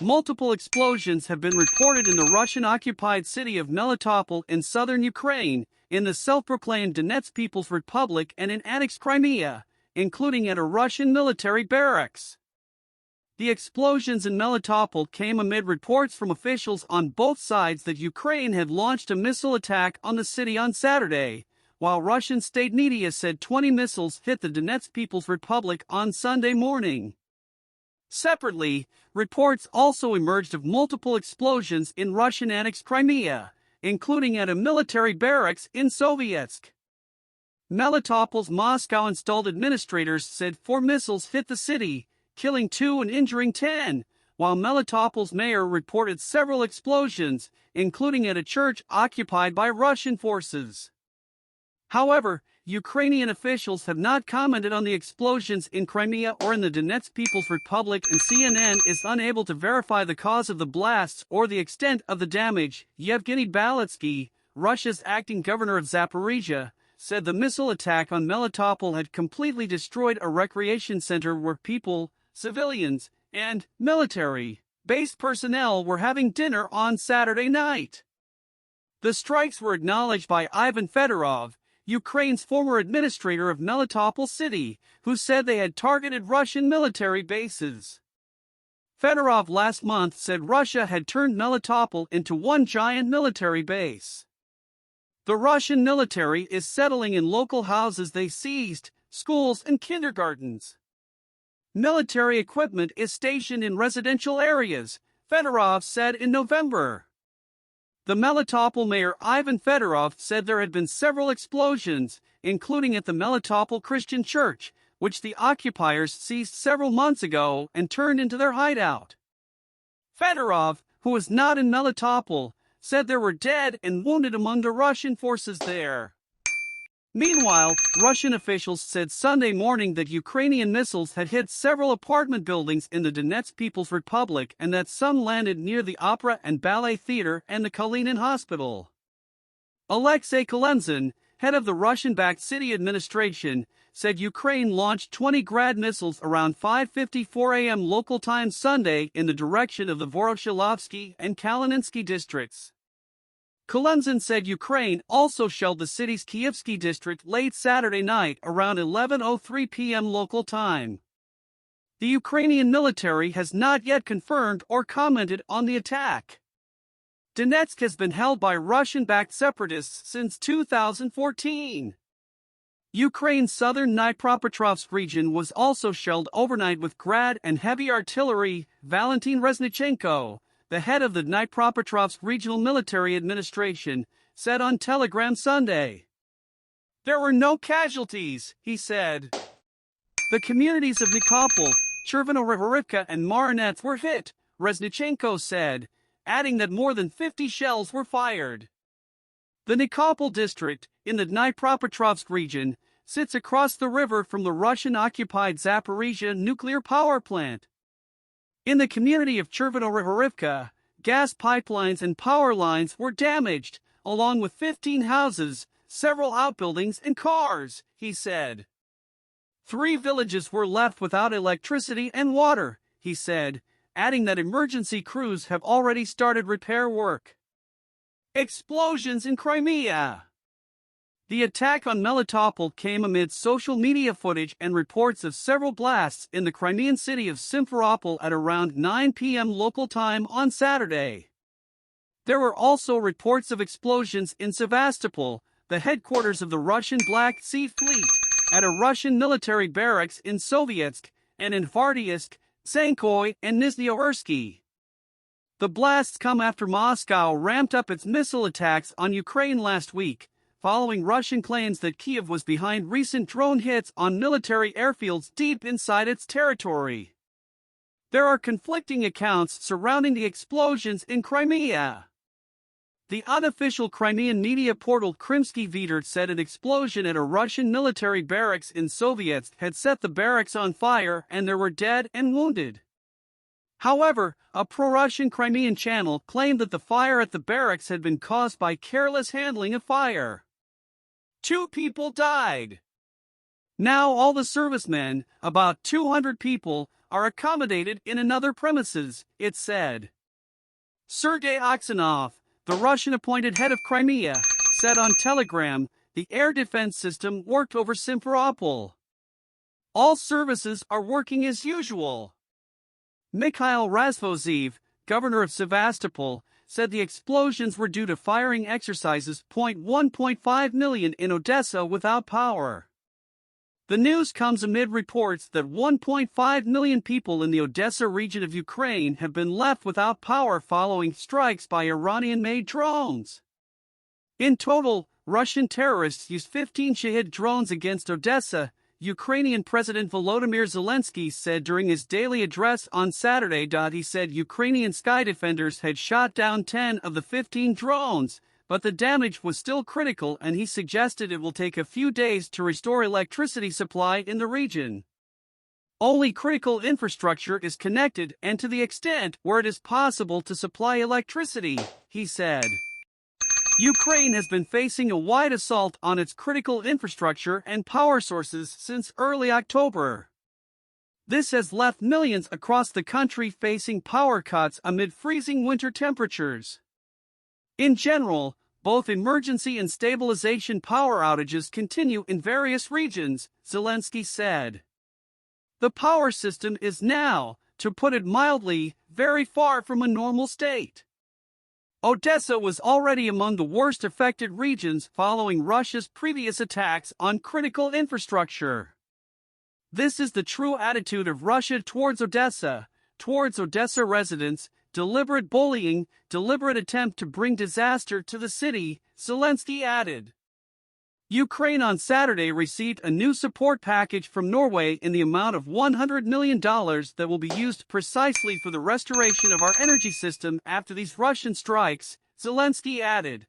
Multiple explosions have been reported in the Russian-occupied city of Melitopol in southern Ukraine, in the self-proclaimed Donetsk People's Republic and in annexed Crimea, including at a Russian military barracks. The explosions in Melitopol came amid reports from officials on both sides that Ukraine had launched a missile attack on the city on Saturday, while Russian state media said 20 missiles hit the Donetsk People's Republic on Sunday morning. Separately, reports also emerged of multiple explosions in Russian-annexed Crimea, including at a military barracks in Sovietske. Melitopol's Moscow-installed administrators said 4 missiles hit the city, killing 2 and injuring 10, while Melitopol's mayor reported several explosions, including at a church occupied by Russian forces. However, Ukrainian officials have not commented on the explosions in Crimea or in the Donetsk People's Republic, and CNN is unable to verify the cause of the blasts or the extent of the damage. Yevgeny Balitsky, Russia's acting governor of Zaporizhia, said the missile attack on Melitopol had completely destroyed a recreation center where people, civilians, and military-based personnel were having dinner on Saturday night. The strikes were acknowledged by Ivan Fedorov, Ukraine's former administrator of Melitopol city, who said they had targeted Russian military bases. Fedorov last month said Russia had turned Melitopol into one giant military base. The Russian military is settling in local houses they seized, schools and kindergartens. Military equipment is stationed in residential areas, Fedorov said in November. The Melitopol mayor Ivan Fedorov said there had been several explosions, including at the Melitopol Christian church, which the occupiers seized several months ago and turned into their hideout. Fedorov, who was not in Melitopol, said there were dead and wounded among the Russian forces there. Meanwhile, Russian officials said Sunday morning that Ukrainian missiles had hit several apartment buildings in the Donetsk People's Republic and that some landed near the Opera and Ballet Theater and the Kalinin Hospital. Alexei Kolenzin, head of the Russian-backed city administration, said Ukraine launched 20 Grad missiles around 5:54 a.m. local time Sunday in the direction of the Voroshilovsky and Kalininsky districts. Kolenzin said Ukraine also shelled the city's Kievsky district late Saturday night around 11:03 p.m. local time. The Ukrainian military has not yet confirmed or commented on the attack. Donetsk has been held by Russian-backed separatists since 2014. Ukraine's southern Dnipropetrovsk region was also shelled overnight with Grad and heavy artillery. Valentin Reznichenko, the head of the Dnipropetrovsk Regional Military Administration, said on Telegram Sunday. There were no casualties, he said. The communities of Nikopol, Chervonorivka and Marinets were hit, Reznichenko said, adding that more than 50 shells were fired. The Nikopol district, in the Dnipropetrovsk region, sits across the river from the Russian-occupied Zaporizhia nuclear power plant. In the community of Chervonorivka, gas pipelines and power lines were damaged, along with 15 houses, several outbuildings and cars, he said. 3 villages were left without electricity and water, he said, adding that emergency crews have already started repair work. Explosions in Crimea. The attack on Melitopol came amid social media footage and reports of several blasts in the Crimean city of Simferopol at around 9 p.m. local time on Saturday. There were also reports of explosions in Sevastopol, the headquarters of the Russian Black Sea Fleet, at a Russian military barracks in Sovietske, and in Vardiisk, Sankoy, and Nizhny-Ursky. The blasts come after Moscow ramped up its missile attacks on Ukraine last week, following Russian claims that Kiev was behind recent drone hits on military airfields deep inside its territory. There are conflicting accounts surrounding the explosions in Crimea. The unofficial Crimean media portal Krymsky Veter said an explosion at a Russian military barracks in Sovietske had set the barracks on fire and there were dead and wounded. However, a pro-Russian Crimean channel claimed that the fire at the barracks had been caused by careless handling of fire. 2 people died. Now all the servicemen, about 200 people, are accommodated in another premises, it said. Sergei Aksanov, the Russian-appointed head of Crimea, said on Telegram the air defense system worked over Simferopol. All services are working as usual. Mikhail Razvozhev, governor of Sevastopol, said the explosions were due to firing exercises. 1.5 million in Odessa without power. The news comes amid reports that 1.5 million people in the Odessa region of Ukraine have been left without power following strikes by Iranian-made drones. In total, Russian terrorists used 15 Shahid drones against Odessa, Ukrainian President Volodymyr Zelensky said during his daily address on Saturday. He said Ukrainian sky defenders had shot down 10 of the 15 drones, but the damage was still critical, and he suggested it will take a few days to restore electricity supply in the region. Only critical infrastructure is connected, and to the extent where it is possible to supply electricity, he said. Ukraine has been facing a wide assault on its critical infrastructure and power sources since early October. This has left millions across the country facing power cuts amid freezing winter temperatures. In general, both emergency and stabilization power outages continue in various regions, Zelensky said. The power system is now, to put it mildly, very far from a normal state. Odessa was already among the worst affected regions following Russia's previous attacks on critical infrastructure. This is the true attitude of Russia towards Odessa residents, deliberate bullying, deliberate attempt to bring disaster to the city, Zelensky added. Ukraine on Saturday received a new support package from Norway in the amount of $100 million that will be used precisely for the restoration of our energy system after these Russian strikes, Zelensky added.